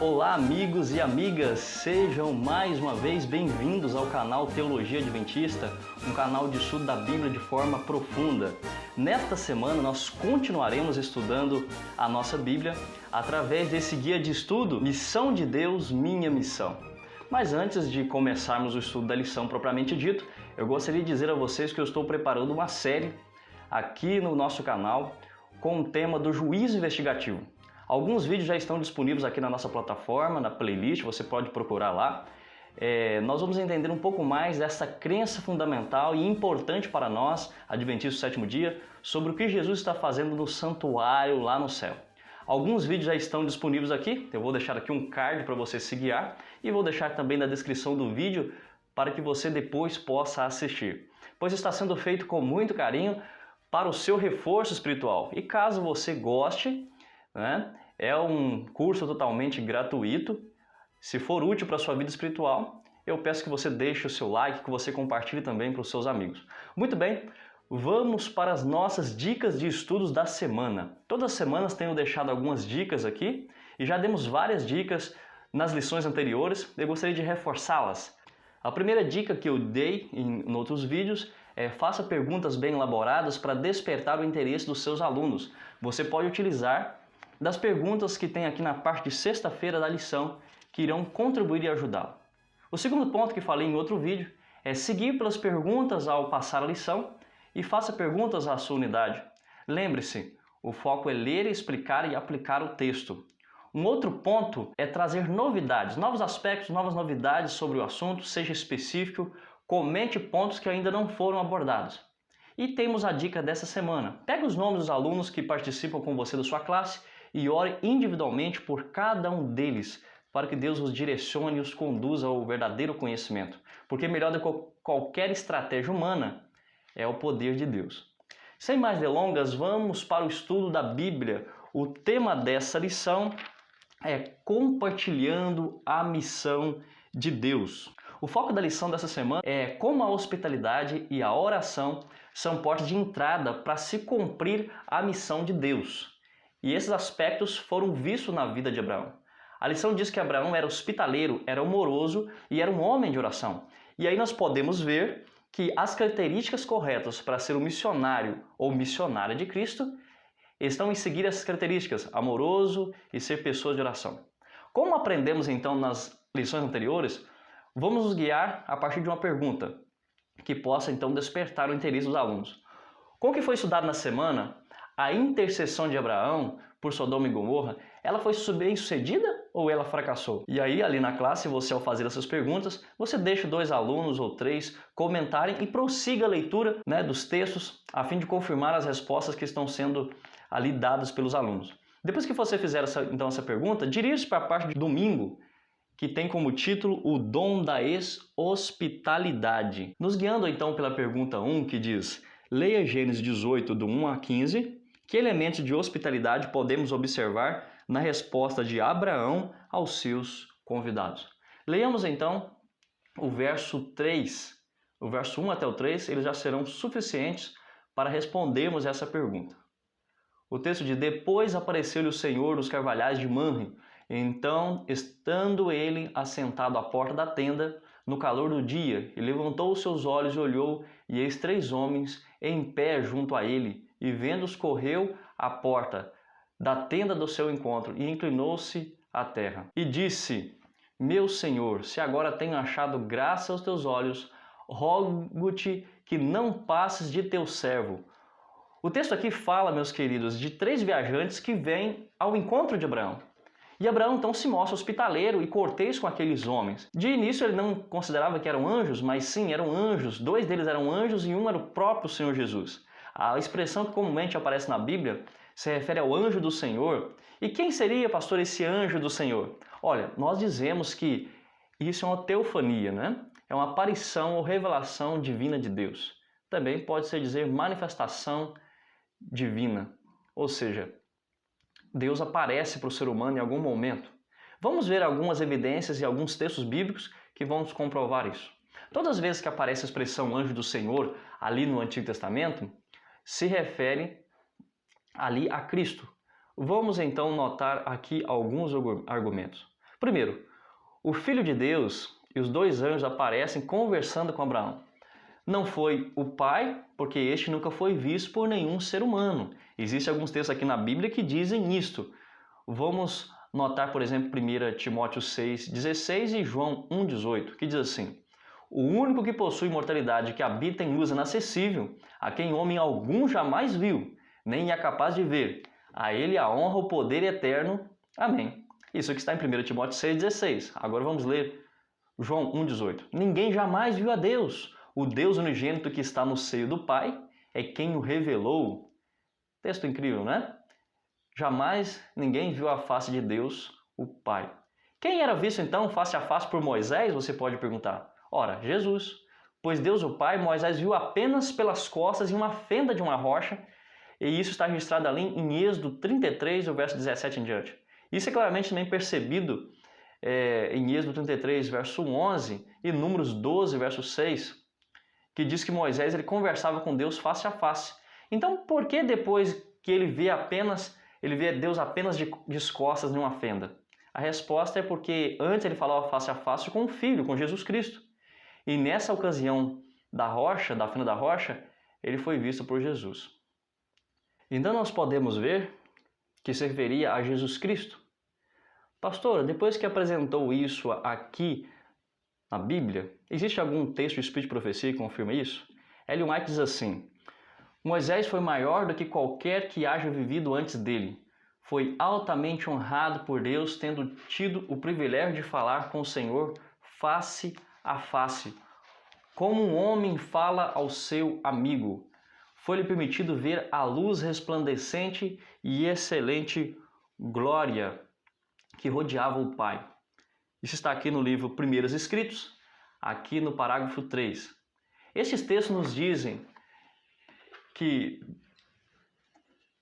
Olá amigos e amigas, sejam mais uma vez bem-vindos ao canal Teologia Adventista, um canal de estudo da Bíblia de forma profunda. Nesta semana nós continuaremos estudando a nossa Bíblia através desse guia de estudo Missão de Deus, Minha Missão. Mas antes de começarmos o estudo da lição propriamente dito, eu gostaria de dizer a vocês que eu estou preparando uma série aqui no nosso canal com o tema do juízo investigativo. Alguns vídeos já estão disponíveis aqui na nossa plataforma, na playlist, você pode procurar lá. Nós vamos entender um pouco mais dessa crença fundamental e importante para nós, adventistas do sétimo dia, sobre o que Jesus está fazendo no santuário lá no céu. Alguns vídeos já estão disponíveis aqui, eu vou deixar aqui um card para você se guiar e vou deixar também na descrição do vídeo para que você depois possa assistir, pois está sendo feito com muito carinho para o seu reforço espiritual. E caso você goste, é um curso totalmente gratuito. Se for útil para a sua vida espiritual, eu peço que você deixe o seu like, que você compartilhe também para os seus amigos. Muito bem, vamos para as nossas dicas de estudos da semana. Todas as semanas tenho deixado algumas dicas aqui e já demos várias dicas nas lições anteriores. Eu gostaria de reforçá-las. A primeira dica que eu dei em outros vídeos é: faça perguntas bem elaboradas para despertar o interesse dos seus alunos. Você pode utilizar das perguntas que tem aqui na parte de sexta-feira da lição, que irão contribuir e ajudá-lo. O segundo ponto que falei em outro vídeo é seguir pelas perguntas ao passar a lição e faça perguntas à sua unidade. Lembre-se, o foco é ler, explicar e aplicar o texto. Um outro ponto é trazer novidades, novos aspectos, novas novidades sobre o assunto, seja específico, comente pontos que ainda não foram abordados. E temos a dica dessa semana. Pegue os nomes dos alunos que participam com você da sua classe e ore individualmente por cada um deles, para que Deus os direcione e os conduza ao verdadeiro conhecimento. Porque melhor do que qualquer estratégia humana é o poder de Deus. Sem mais delongas, vamos para o estudo da Bíblia. O tema dessa lição é compartilhando a missão de Deus. O foco da lição dessa semana é como a hospitalidade e a oração são portas de entrada para se cumprir a missão de Deus. E esses aspectos foram vistos na vida de Abraão. A lição diz que Abraão era hospitaleiro, era amoroso e era um homem de oração. E aí nós podemos ver que as características corretas para ser um missionário ou missionária de Cristo estão em seguir essas características, amoroso e ser pessoa de oração. Como aprendemos então nas lições anteriores, vamos nos guiar a partir de uma pergunta que possa então despertar o interesse dos alunos. Com o que foi estudado na semana, a intercessão de Abraão por Sodoma e Gomorra, ela foi bem sucedida ou ela fracassou? E aí, ali na classe, você ao fazer essas perguntas, você deixa 2 alunos ou 3 comentarem e prossiga a leitura dos textos a fim de confirmar as respostas que estão sendo ali dadas pelos alunos. Depois que você fizer essa pergunta, dirija-se para a parte de domingo, que tem como título o dom da hospitalidade. Nos guiando então pela pergunta 1, que diz: leia Gênesis 18, do 1 a 15, que elementos de hospitalidade podemos observar na resposta de Abraão aos seus convidados. Leiamos então o verso 3. O verso 1 até o 3, eles já serão suficientes para respondermos essa pergunta. O texto diz: depois apareceu-lhe o Senhor nos carvalhais de Manre. Então, estando ele assentado à porta da tenda, no calor do dia, e levantou os seus olhos e olhou, e eis 3 homens em pé junto a ele, e vendo-os correu à porta da tenda do seu encontro, e inclinou-se à terra. E disse: meu Senhor, se agora tenho achado graça aos teus olhos, rogo-te que não passes de teu servo. O texto aqui fala, meus queridos, de 3 viajantes que vêm ao encontro de Abraão. E Abraão então se mostra hospitaleiro e cortês com aqueles homens. De início ele não considerava que eram anjos, mas sim, eram anjos. 2 deles eram anjos e um era o próprio Senhor Jesus. A expressão que comumente aparece na Bíblia se refere ao anjo do Senhor. E quem seria, pastor, esse anjo do Senhor? Olha, nós dizemos que isso é uma teofania, É uma aparição ou revelação divina de Deus. Também pode-se dizer manifestação divina, ou seja, Deus aparece para o ser humano em algum momento. Vamos ver algumas evidências e alguns textos bíblicos que vão nos comprovar isso. Todas as vezes que aparece a expressão anjo do Senhor ali no Antigo Testamento, se refere ali a Cristo. Vamos então notar aqui alguns argumentos. Primeiro, o Filho de Deus e os dois anjos aparecem conversando com Abraão. Não foi o pai, porque este nunca foi visto por nenhum ser humano. Existem alguns textos aqui na Bíblia que dizem isto. Vamos notar, por exemplo, 1 Timóteo 6,16 e João 1,18, que diz assim: o único que possui imortalidade, que habita em luz inacessível, a quem homem algum jamais viu, nem é capaz de ver, a ele a honra, o poder eterno. Amém. Isso aqui está em 1 Timóteo 6,16. Agora vamos ler João 1,18. Ninguém jamais viu a Deus. O Deus unigênito que está no seio do Pai é quem o revelou. Texto incrível, né? Jamais ninguém viu a face de Deus, o Pai. Quem era visto então face a face por Moisés, você pode perguntar? Ora, Jesus. Pois Deus o Pai, Moisés viu apenas pelas costas em uma fenda de uma rocha, e isso está registrado ali em Êxodo 33, o verso 17 em diante. Isso é claramente também percebido em Êxodo 33, verso 11, e Números 12, verso 6, que diz que Moisés ele conversava com Deus face a face. Então, por que depois que ele vê Deus apenas de costas em uma fenda? A resposta é porque antes ele falava face a face com o Filho, com Jesus Cristo. E nessa ocasião da fenda da rocha, ele foi visto por Jesus. Então nós podemos ver que se referia a Jesus Cristo. Pastor, depois que apresentou isso aqui na Bíblia, existe algum texto de Espírito de Profecia que confirma isso? Ellen White diz assim: Moisés foi maior do que qualquer que haja vivido antes dele. Foi altamente honrado por Deus, tendo tido o privilégio de falar com o Senhor face a face, como um homem fala ao seu amigo. Foi-lhe permitido ver a luz resplandecente e excelente glória que rodeava o Pai. Isso está aqui no livro Primeiros Escritos, aqui no parágrafo 3. Estes textos nos dizem que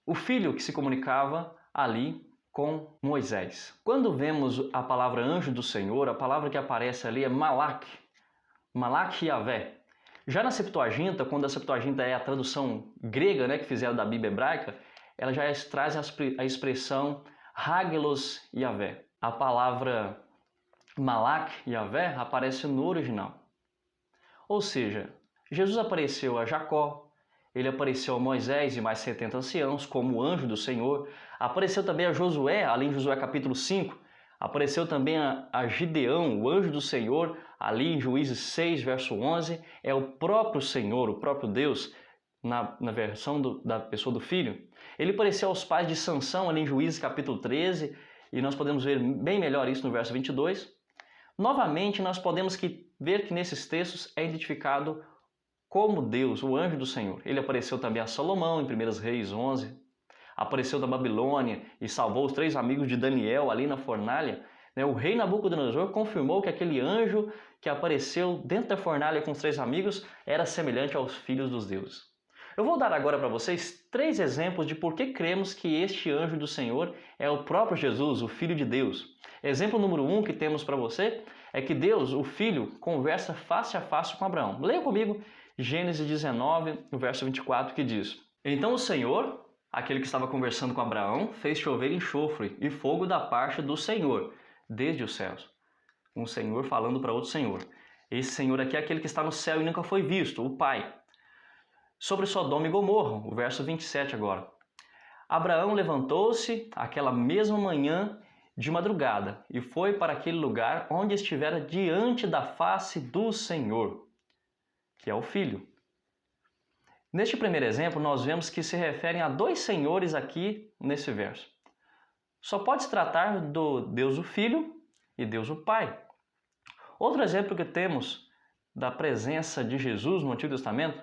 o Filho que se comunicava ali com Moisés. Quando vemos a palavra anjo do Senhor, a palavra que aparece ali é Malach Yahvé. Já na Septuaginta, quando a Septuaginta é a tradução grega, que fizeram da Bíblia hebraica, ela já traz a expressão Hagelos Yahvé. A palavra Malach Yahvé aparece no original. Ou seja, Jesus apareceu a Jacó, ele apareceu a Moisés e mais 70 anciãos como anjo do Senhor, apareceu também a Josué, ali em Josué capítulo 5, apareceu também a Gideão, o anjo do Senhor, ali em Juízes 6, verso 11, é o próprio Senhor, o próprio Deus, na versão da pessoa do Filho. Ele apareceu aos pais de Sansão, ali em Juízes capítulo 13, e nós podemos ver bem melhor isso no verso 22. Novamente, nós podemos ver que nesses textos é identificado como Deus, o anjo do Senhor. Ele apareceu também a Salomão, em 1 Reis 11, apareceu da Babilônia e salvou os 3 amigos de Daniel ali na fornalha. O rei Nabucodonosor confirmou que aquele anjo que apareceu dentro da fornalha com os 3 amigos era semelhante aos filhos dos deuses. Eu vou dar agora para vocês 3 exemplos de por que cremos que este anjo do Senhor é o próprio Jesus, o Filho de Deus. Exemplo número 1 que temos para você é que Deus, o Filho, conversa face a face com Abraão. Leia comigo Gênesis 19, no verso 24, que diz: Então o Senhor, aquele que estava conversando com Abraão, fez chover enxofre e fogo da parte do Senhor, desde os céus. Um Senhor falando para outro Senhor. Esse Senhor aqui é aquele que está no céu e nunca foi visto, o Pai. Sobre Sodoma e Gomorra, o verso 27 agora. Abraão levantou-se aquela mesma manhã de madrugada e foi para aquele lugar onde estivera diante da face do Senhor, que é o Filho. Neste primeiro exemplo, nós vemos que se referem a 2 senhores aqui nesse verso. Só pode se tratar do Deus o Filho e Deus o Pai. Outro exemplo que temos da presença de Jesus no Antigo Testamento,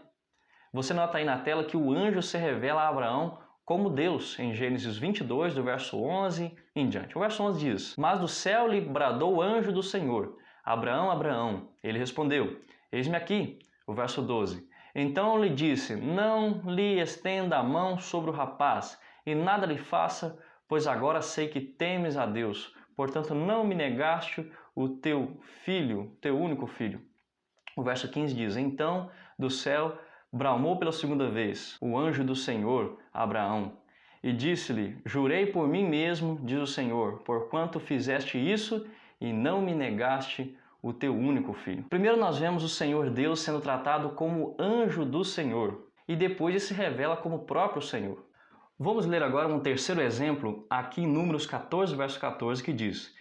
você nota aí na tela que o anjo se revela a Abraão como Deus, em Gênesis 22, do verso 11 em diante. O verso 11 diz: Mas do céu lhe bradou o anjo do Senhor: Abraão, Abraão. Ele respondeu: Eis-me aqui. O verso 12. Então lhe disse: Não lhe estenda a mão sobre o rapaz, e nada lhe faça, pois agora sei que temes a Deus. Portanto, não me negaste o teu filho, teu único filho. O verso 15 diz: Então do céu bramou pela segunda vez o anjo do Senhor a Abraão. e disse-lhe: Jurei por mim mesmo, diz o Senhor, porquanto fizeste isso e não me negaste o teu único filho. Primeiro nós vemos o Senhor Deus sendo tratado como anjo do Senhor e depois ele se revela como o próprio Senhor. Vamos ler agora um terceiro exemplo aqui em Números 14, verso 14, que diz: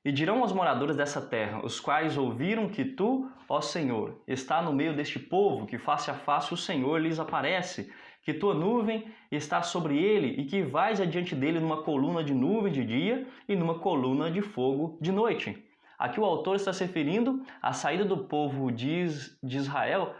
E dirão aos moradores dessa terra, os quais ouviram que tu, ó Senhor, está no meio deste povo, que face a face o Senhor lhes aparece, que tua nuvem está sobre ele e que vais adiante dele numa coluna de nuvem de dia e numa coluna de fogo de noite. Aqui o autor está se referindo à saída do povo de Israel,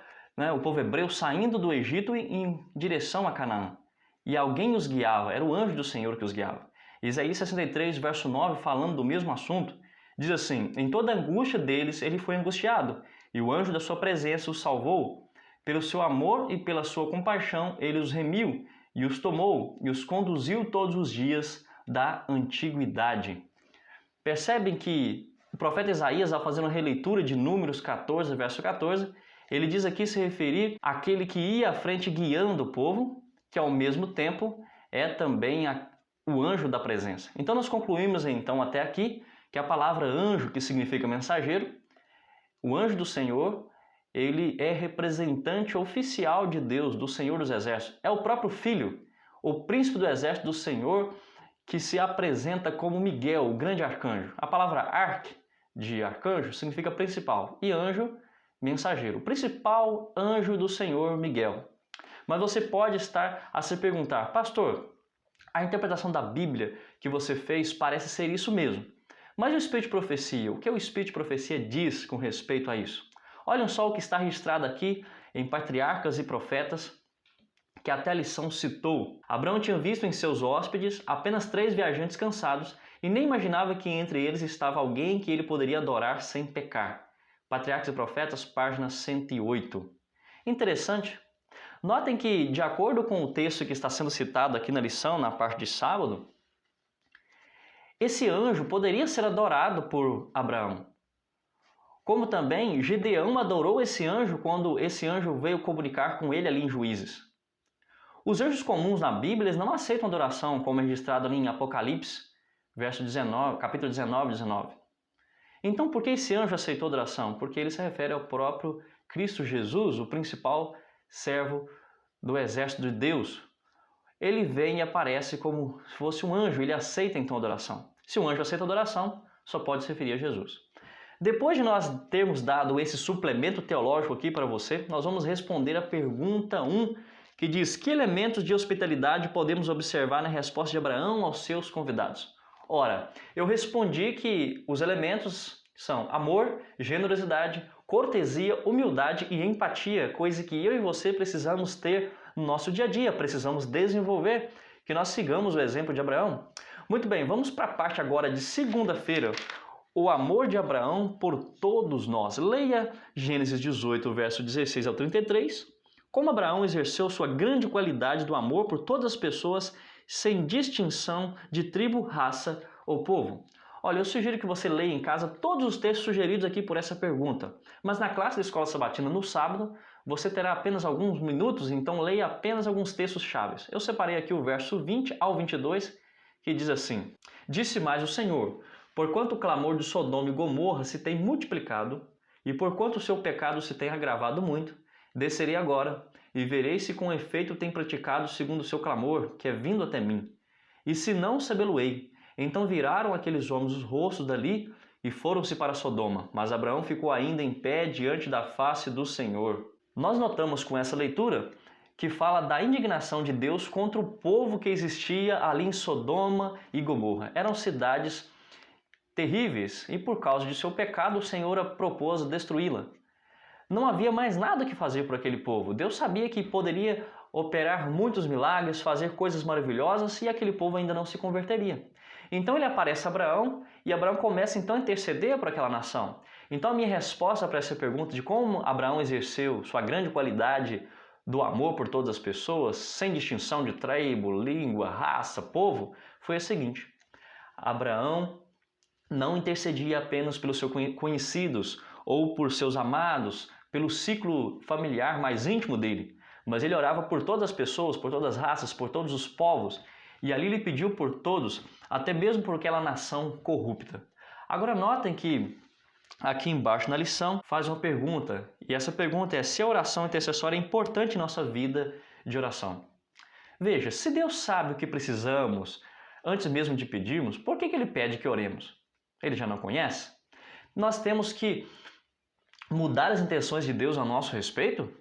o povo hebreu saindo do Egito em direção a Canaã. E alguém os guiava, era o anjo do Senhor que os guiava. Isaías 63, verso 9, falando do mesmo assunto, diz assim: Em toda a angústia deles ele foi angustiado, e o anjo da sua presença os salvou. Pelo seu amor e pela sua compaixão ele os remiu, e os tomou, e os conduziu todos os dias da antiguidade. Percebem que o profeta Isaías, ao fazer uma releitura de Números 14, verso 14, ele diz aqui se referir àquele que ia à frente guiando o povo, que ao mesmo tempo é também o anjo da presença. Então nós concluímos então até aqui que a palavra anjo, que significa mensageiro, o anjo do Senhor, ele é representante oficial de Deus, do Senhor dos Exércitos. É o próprio Filho, o príncipe do exército do Senhor, que se apresenta como Miguel, o grande arcanjo. A palavra arque, de arcanjo, significa principal, e anjo, mensageiro. O principal anjo do Senhor, Miguel. Mas você pode estar a se perguntar: pastor, a interpretação da Bíblia que você fez parece ser isso mesmo. Mas o Espírito de Profecia, o que o Espírito de Profecia diz com respeito a isso? Olhem só o que está registrado aqui em Patriarcas e Profetas, que até a lição citou. Abraão tinha visto em seus hóspedes apenas 3 viajantes cansados e nem imaginava que entre eles estava alguém que ele poderia adorar sem pecar. Patriarcas e Profetas, página 108. Interessante. Notem que, de acordo com o texto que está sendo citado aqui na lição, na parte de sábado, esse anjo poderia ser adorado por Abraão. Como também Gideão adorou esse anjo quando esse anjo veio comunicar com ele ali em Juízes. Os anjos comuns na Bíblia eles não aceitam adoração, como é registrado ali em Apocalipse, capítulo 19. Então, por que esse anjo aceitou adoração? Porque ele se refere ao próprio Cristo Jesus, o principal servo do exército de Deus. Ele vem e aparece como se fosse um anjo, ele aceita então a adoração. Se um anjo aceita a adoração, só pode se referir a Jesus. Depois de nós termos dado esse suplemento teológico aqui para você, nós vamos responder a pergunta 1, que diz: que elementos de hospitalidade podemos observar na resposta de Abraão aos seus convidados? Ora, eu respondi que os elementos são amor, generosidade, cortesia, humildade e empatia, coisa que eu e você precisamos ter no nosso dia a dia, precisamos desenvolver, que nós sigamos o exemplo de Abraão. Muito bem, vamos para a parte agora de segunda-feira, o amor de Abraão por todos nós. Leia Gênesis 18, verso 16 ao 33, como Abraão exerceu sua grande qualidade do amor por todas as pessoas, sem distinção de tribo, raça ou povo. Olha, eu sugiro que você leia em casa todos os textos sugeridos aqui por essa pergunta. Mas na classe da Escola Sabatina no sábado, você terá apenas alguns minutos, então leia apenas alguns textos chaves. Eu separei aqui o verso 20 ao 22, que diz assim: Disse mais o Senhor: porquanto o clamor de Sodoma e Gomorra se tem multiplicado, e porquanto o seu pecado se tem agravado muito, descerei agora, e verei se com efeito tem praticado segundo o seu clamor, que é vindo até mim. E se não, sabê-lo-ei. Então viraram aqueles homens os rostos dali e foram-se para Sodoma. Mas Abraão ficou ainda em pé diante da face do Senhor. Nós notamos com essa leitura que fala da indignação de Deus contra o povo que existia ali em Sodoma e Gomorra. Eram cidades terríveis e por causa de seu pecado o Senhor propôs destruí-la. Não havia mais nada que fazer por aquele povo. Deus sabia que poderia operar muitos milagres, fazer coisas maravilhosas e aquele povo ainda não se converteria. Então ele aparece a Abraão e Abraão começa então a interceder por aquela nação. Então a minha resposta para essa pergunta de como Abraão exerceu sua grande qualidade do amor por todas as pessoas, sem distinção de tribo, língua, raça, povo, foi a seguinte: Abraão não intercedia apenas pelos seus conhecidos ou por seus amados, pelo ciclo familiar mais íntimo dele, mas ele orava por todas as pessoas, por todas as raças, por todos os povos. e ali ele pediu por todos, até mesmo por aquela nação corrupta. Agora notem que aqui embaixo na lição faz uma pergunta, e essa pergunta é se a oração intercessória é importante em nossa vida de oração. Veja, se Deus sabe o que precisamos antes mesmo de pedirmos, por que Ele pede que oremos? Ele já não conhece? Nós temos que mudar as intenções de Deus a nosso respeito?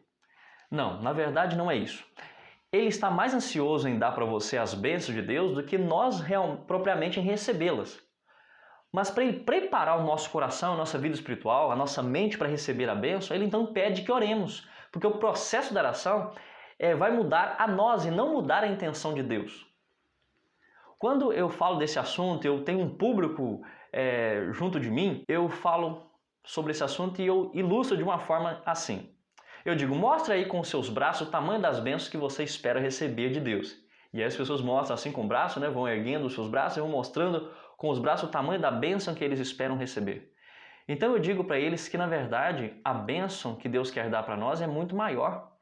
Não, na verdade não é isso. Ele está mais ansioso em dar para você as bênçãos de Deus do que nós propriamente em recebê-las. Mas para Ele preparar o nosso coração, a nossa vida espiritual, a nossa mente para receber a bênção, Ele então pede que oremos. Porque o processo da oração vai mudar a nós e não mudar a intenção de Deus. Quando eu falo desse assunto, eu tenho um público junto de mim, eu falo sobre esse assunto e eu ilustro de uma forma assim. Eu digo, mostra aí com os seus braços o tamanho das bênçãos que você espera receber de Deus. E aí as pessoas mostram assim com o braço, vão erguendo os seus braços e vão mostrando com os braços o tamanho da bênção que eles esperam receber. Então eu digo para eles que na verdade a bênção que Deus quer dar para nós é muito maior,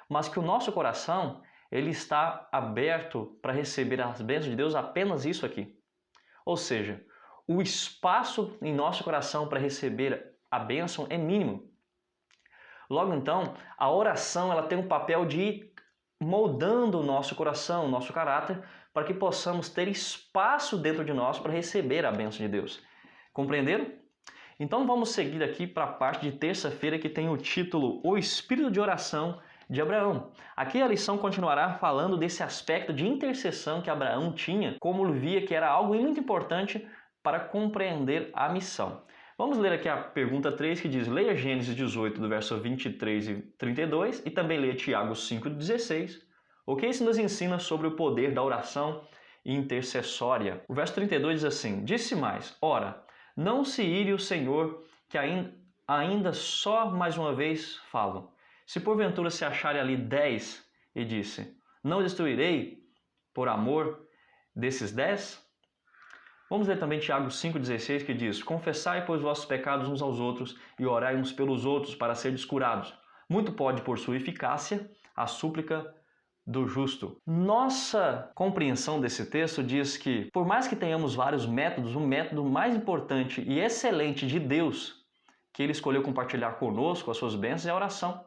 mas que o nosso coração ele está aberto para receber as bênçãos de Deus apenas isso aqui. Ou seja, o espaço em nosso coração para receber a bênção é mínimo. Logo então, a oração ela tem um papel de ir moldando o nosso coração, o nosso caráter, para que possamos ter espaço dentro de nós para receber a bênção de Deus. Compreenderam? Então vamos seguir aqui para a parte de terça-feira que tem o título O Espírito de Oração de Abraão. Aqui a lição continuará falando desse aspecto de intercessão que Abraão tinha, como ele via que era algo muito importante para compreender a missão. Vamos ler aqui a pergunta 3 que diz, leia Gênesis 18 do verso 23 e 32 e também leia Tiago 5:16. O que isso nos ensina sobre o poder da oração intercessória? O verso 32 diz assim, disse mais, ora, não se ire o Senhor que ainda só mais uma vez falo. Se porventura se acharem ali 10, e disse, não destruirei por amor desses 10? Vamos ler também Tiago 5,16 que diz, confessai, pois, vossos pecados uns aos outros e orai uns pelos outros para serdes curados. Muito pode, por sua eficácia, a súplica do justo. Nossa compreensão desse texto diz que, por mais que tenhamos vários métodos, o método mais importante e excelente de Deus que Ele escolheu compartilhar conosco as suas bênçãos é a oração.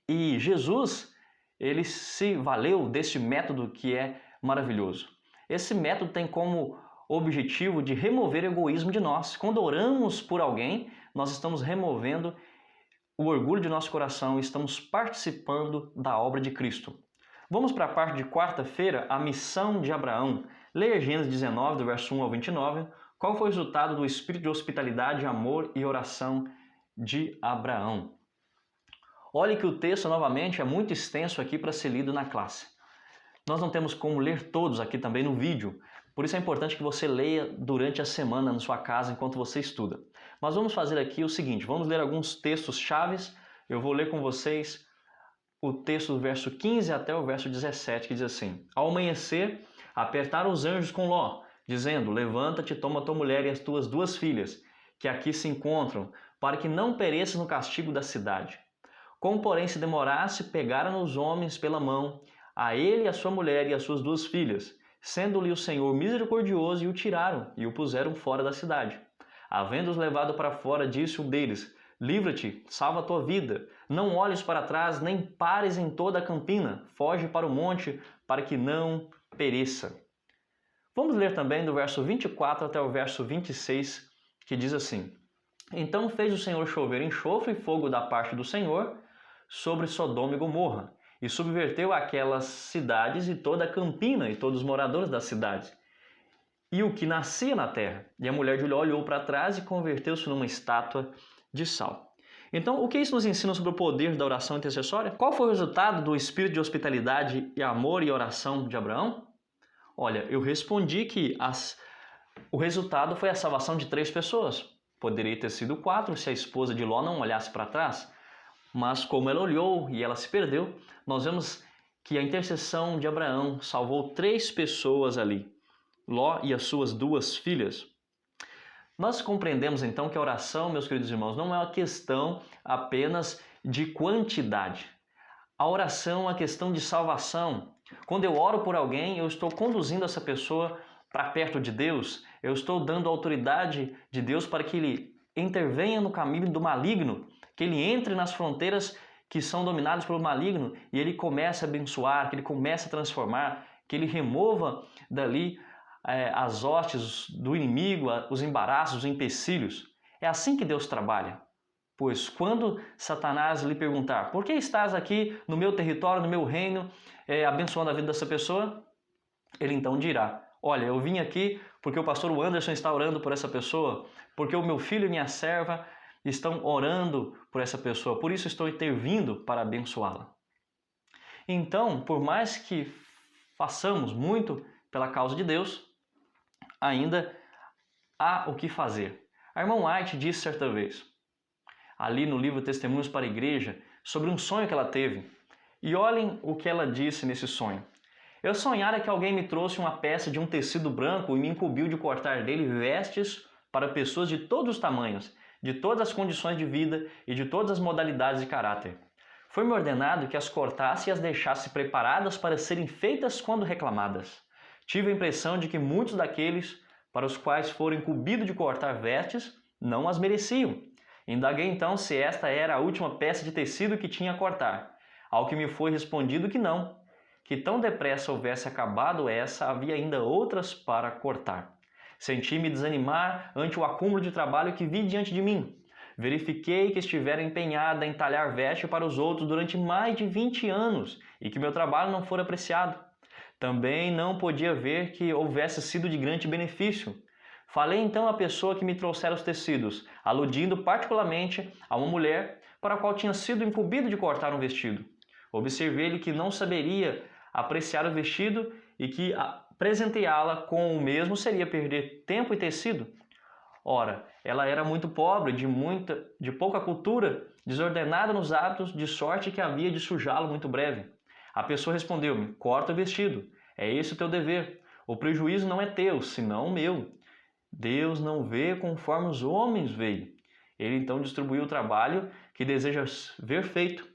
E Jesus, Ele se valeu desse método que é maravilhoso. Esse método tem como objetivo de remover o egoísmo de nós. Quando oramos por alguém, nós estamos removendo o orgulho de nosso coração e estamos participando da obra de Cristo. Vamos para a parte de quarta-feira, a missão de Abraão. Leia Gênesis 19, do verso 1 ao 29. Qual foi o resultado do espírito de hospitalidade, amor e oração de Abraão? Olhe que o texto, novamente, é muito extenso aqui para ser lido na classe. Nós não temos como ler todos aqui também no vídeo, por isso é importante que você leia durante a semana na sua casa enquanto você estuda. Mas vamos fazer aqui o seguinte, vamos ler alguns textos chaves, eu vou ler com vocês o texto do verso 15 até o verso 17, que diz assim, ao amanhecer, apertaram os anjos com Ló, dizendo, levanta-te, toma tua mulher e as tuas 2 filhas, que aqui se encontram, para que não pereças no castigo da cidade. Como, porém, se demorasse, pegaram os homens pela mão, a ele, a sua mulher e as suas 2 filhas, sendo-lhe o Senhor misericordioso, e o tiraram e o puseram fora da cidade. Havendo-os levado para fora, disse um deles, livra-te, salva a tua vida, não olhes para trás, nem pares em toda a campina, foge para o monte, para que não pereça. Vamos ler também do verso 24 até o verso 26, que diz assim, então fez o Senhor chover enxofre e fogo da parte do Senhor sobre Sodoma e Gomorra, e subverteu aquelas cidades e toda a campina e todos os moradores das cidades, e o que nascia na terra. E a mulher de Ló olhou para trás e converteu-se numa estátua de sal. Então, o que isso nos ensina sobre o poder da oração intercessória? Qual foi o resultado do espírito de hospitalidade e amor e oração de Abraão? Olha, eu respondi que o resultado foi a salvação de 3 pessoas. Poderia ter sido 4 se a esposa de Ló não olhasse para trás. Mas como ela olhou e ela se perdeu, nós vemos que a intercessão de Abraão salvou 3 pessoas ali, Ló e as suas 2 filhas. Nós compreendemos então que a oração, meus queridos irmãos, não é uma questão apenas de quantidade. A oração é uma questão de salvação. Quando eu oro por alguém, eu estou conduzindo essa pessoa para perto de Deus, eu estou dando autoridade de Deus para que Ele intervenha no caminho do maligno, que Ele entre nas fronteiras que são dominadas pelo maligno e Ele comece a abençoar, que Ele comece a transformar, que Ele remova dali as hostes do inimigo, os embaraços, os empecilhos. É assim que Deus trabalha. Pois quando Satanás lhe perguntar: por que estás aqui no meu território, no meu reino, abençoando a vida dessa pessoa? Ele então dirá: olha, eu vim aqui porque o pastor Anderson está orando por essa pessoa, porque o meu filho e minha serva estão orando por essa pessoa, por isso estou intervindo para abençoá-la. Então, por mais que façamos muito pela causa de Deus, ainda há o que fazer. A irmã White disse certa vez, ali no livro Testemunhos para a Igreja, sobre um sonho que ela teve. E olhem o que ela disse nesse sonho. Eu sonhara que alguém me trouxe uma peça de um tecido branco e me incumbiu de cortar dele vestes para pessoas de todos os tamanhos, de todas as condições de vida e de todas as modalidades de caráter. Foi-me ordenado que as cortasse e as deixasse preparadas para serem feitas quando reclamadas. Tive a impressão de que muitos daqueles para os quais foram incumbidos de cortar vestes não as mereciam. Indaguei então se esta era a última peça de tecido que tinha a cortar, ao que me foi respondido que não, que tão depressa houvesse acabado essa, havia ainda outras para cortar. Senti-me desanimar ante o acúmulo de trabalho que vi diante de mim. Verifiquei que estivera empenhada em talhar veste para os outros durante mais de 20 anos e que meu trabalho não fora apreciado. Também não podia ver que houvesse sido de grande benefício. Falei então à pessoa que me trouxera os tecidos, aludindo particularmente a uma mulher para a qual tinha sido incumbido de cortar um vestido. Observei-lhe que não saberia apreciar o vestido e que presenteá-la com o mesmo seria perder tempo e tecido. Ora, ela era muito pobre, de pouca cultura, desordenada nos hábitos, de sorte que havia de sujá-lo muito breve. A pessoa respondeu-me: corta o vestido, é esse o teu dever. O prejuízo não é teu, senão o meu. Deus não vê conforme os homens veem. Ele então distribuiu o trabalho que desejas ver feito.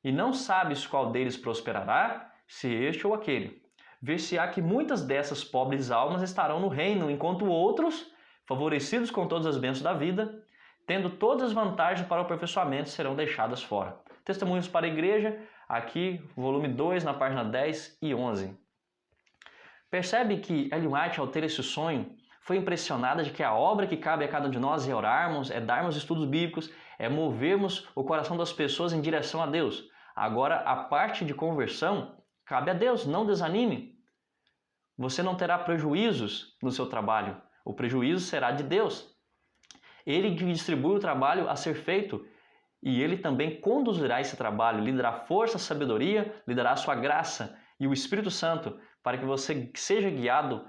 E não sabes qual deles prosperará, se este ou aquele. Ver-se-á que muitas dessas pobres almas estarão no reino, enquanto outros, favorecidos com todas as bênçãos da vida, tendo todas as vantagens para o aperfeiçoamento, serão deixadas fora. Testemunhos para a Igreja, aqui, volume 2, na página 10 e 11. Percebe que Ellen White, ao ter esse sonho, foi impressionada de que a obra que cabe a cada um de nós é orarmos, é darmos estudos bíblicos, é movermos o coração das pessoas em direção a Deus. Agora, a parte de conversão cabe a Deus, não desanime. Você não terá prejuízos no seu trabalho, o prejuízo será de Deus. Ele distribui o trabalho a ser feito e Ele também conduzirá esse trabalho, lhe dará força, sabedoria, lhe dará a sua graça e o Espírito Santo para que você seja guiado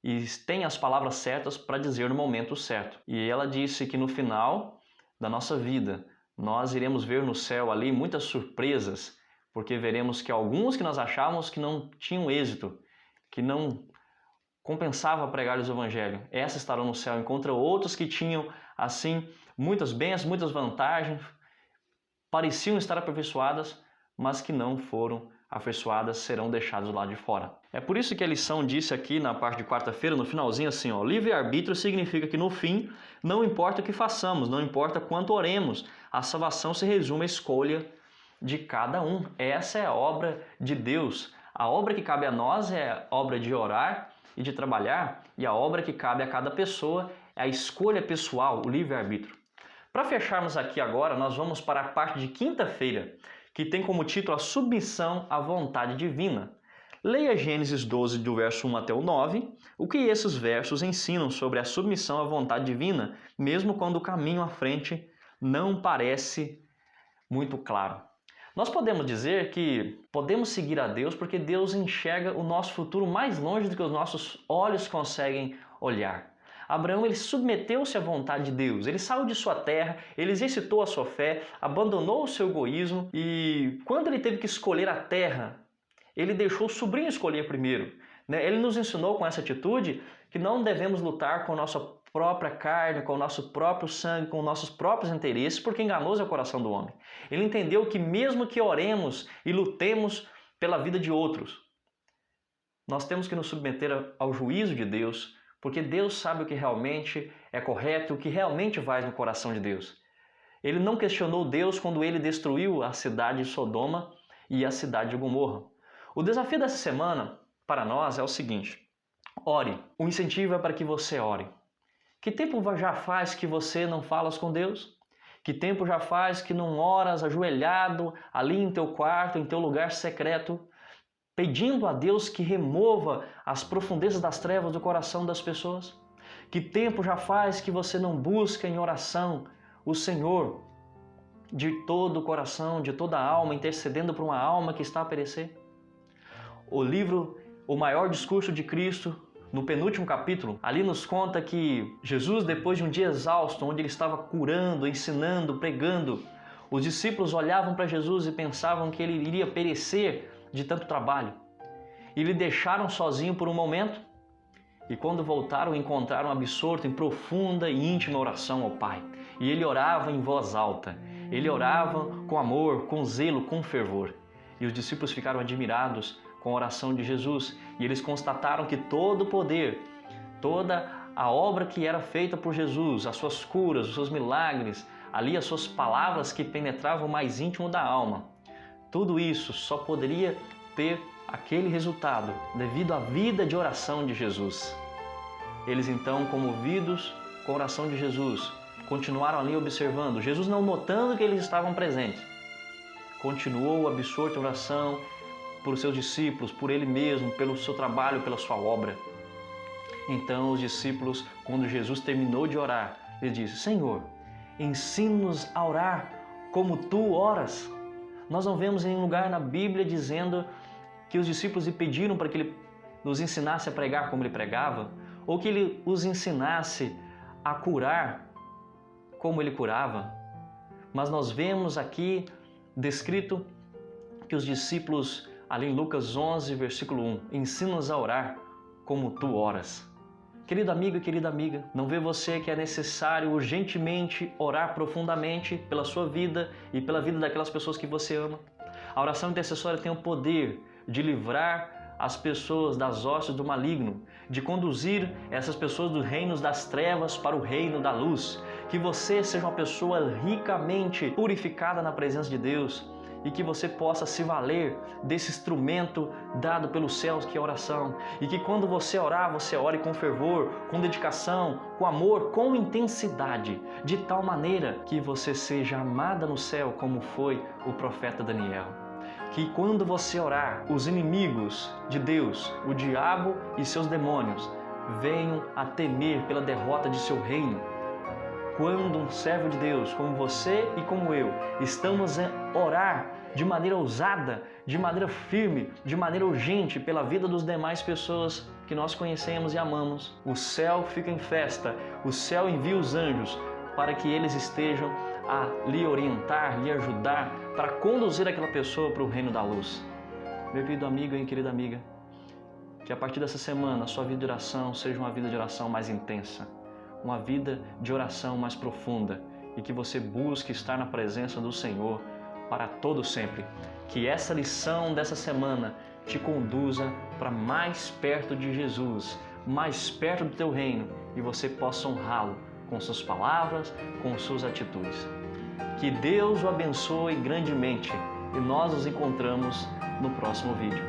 e tenha as palavras certas para dizer no momento certo. E ela disse que no final da nossa vida, nós iremos ver no céu ali muitas surpresas, porque veremos que alguns que nós achávamos que não tinham êxito, que não compensava pregar-lhes o evangelho, essas estarão no céu, enquanto outros que tinham, assim, muitas bênçãos, muitas vantagens, pareciam estar aperfeiçoadas, mas que não foram aperfeiçoadas, serão deixados lá de fora. É por isso que a lição disse aqui na parte de quarta-feira, no finalzinho assim, ó, livre-arbítrio significa que no fim, não importa o que façamos, não importa quanto oremos, a salvação se resume à escolha de cada um. Essa é a obra de Deus. A obra que cabe a nós é a obra de orar e de trabalhar, e a obra que cabe a cada pessoa é a escolha pessoal, o livre-arbítrio. Para fecharmos aqui agora, nós vamos para a parte de quinta-feira, que tem como título a submissão à vontade divina. Leia Gênesis 12, do verso 1 até o 9, o que esses versos ensinam sobre a submissão à vontade divina, mesmo quando o caminho à frente não parece muito claro. Nós podemos dizer que podemos seguir a Deus porque Deus enxerga o nosso futuro mais longe do que os nossos olhos conseguem olhar. Abraão, ele submeteu-se à vontade de Deus, ele saiu de sua terra, ele exercitou a sua fé, abandonou o seu egoísmo e quando ele teve que escolher a terra, ele deixou o sobrinho escolher primeiro. Ele nos ensinou com essa atitude que não devemos lutar com a nossa própria carne, com o nosso próprio sangue, com nossos próprios interesses, porque enganoso é o coração do homem. Ele entendeu que mesmo que oremos e lutemos pela vida de outros, Nós temos que nos submeter ao juízo de Deus, porque Deus sabe o que realmente é correto, o que realmente vai no coração de Deus. Ele não questionou Deus quando ele destruiu a cidade de Sodoma e a cidade de Gomorra. O desafio dessa semana para nós é o seguinte: ore. O incentivo é para que você ore. Que tempo já faz que você não falas com Deus? Que tempo já faz que não oras ajoelhado ali em teu quarto, em teu lugar secreto, pedindo a Deus que remova as profundezas das trevas do coração das pessoas? Que tempo já faz que você não busca em oração o Senhor de todo o coração, de toda a alma, intercedendo por uma alma que está a perecer? O livro O Maior Discurso de Cristo, no penúltimo capítulo, ali nos conta que Jesus, depois de um dia exausto, onde ele estava curando, ensinando, pregando, os discípulos olhavam para Jesus e pensavam que ele iria perecer de tanto trabalho. E lhe deixaram sozinho por um momento, e quando voltaram, encontraram absorto em profunda e íntima oração ao Pai. E ele orava em voz alta, ele orava com amor, com zelo, com fervor. E os discípulos ficaram admirados com a oração de Jesus, e eles constataram que todo o poder, toda a obra que era feita por Jesus, as suas curas, os seus milagres, ali as suas palavras que penetravam o mais íntimo da alma, tudo isso só poderia ter aquele resultado devido à vida de oração de Jesus. Eles então, comovidos com a oração de Jesus, continuaram ali observando, Jesus não notando que eles estavam presentes, continuou absorto em oração por seus discípulos, por ele mesmo, pelo seu trabalho, pela sua obra. Então os discípulos, quando Jesus terminou de orar, ele disse: Senhor, ensina-nos a orar como tu oras. Nós não vemos em nenhum lugar na Bíblia dizendo que os discípulos lhe pediram para que ele nos ensinasse a pregar como ele pregava, ou que ele os ensinasse a curar como ele curava. Mas nós vemos aqui descrito que os discípulos, ali em Lucas 11, versículo 1, ensina-nos a orar como tu oras. Querido amigo e querida amiga, não vê você que é necessário urgentemente orar profundamente pela sua vida e pela vida daquelas pessoas que você ama? A oração intercessória tem o poder de livrar as pessoas das hostes do maligno, de conduzir essas pessoas dos reinos das trevas para o reino da luz. Que você seja uma pessoa ricamente purificada na presença de Deus, e que você possa se valer desse instrumento dado pelos céus que é a oração. E que quando você orar, você ore com fervor, com dedicação, com amor, com intensidade, de tal maneira que você seja amada no céu como foi o profeta Daniel. Que quando você orar, os inimigos de Deus, o diabo e seus demônios, venham a temer pela derrota de seu reino. Quando um servo de Deus, como você e como eu, estamos a orar de maneira ousada, de maneira firme, de maneira urgente pela vida das demais pessoas que nós conhecemos e amamos, o céu fica em festa, o céu envia os anjos para que eles estejam a lhe orientar, lhe ajudar, para conduzir aquela pessoa para o reino da luz. Meu querido amigo e querida amiga, que a partir dessa semana a sua vida de oração seja uma vida de oração mais intensa, uma vida de oração mais profunda, e que você busque estar na presença do Senhor para todo sempre. Que essa lição dessa semana te conduza para mais perto de Jesus, mais perto do teu reino, e você possa honrá-lo com suas palavras, com suas atitudes. Que Deus o abençoe grandemente, e nós nos encontramos no próximo vídeo.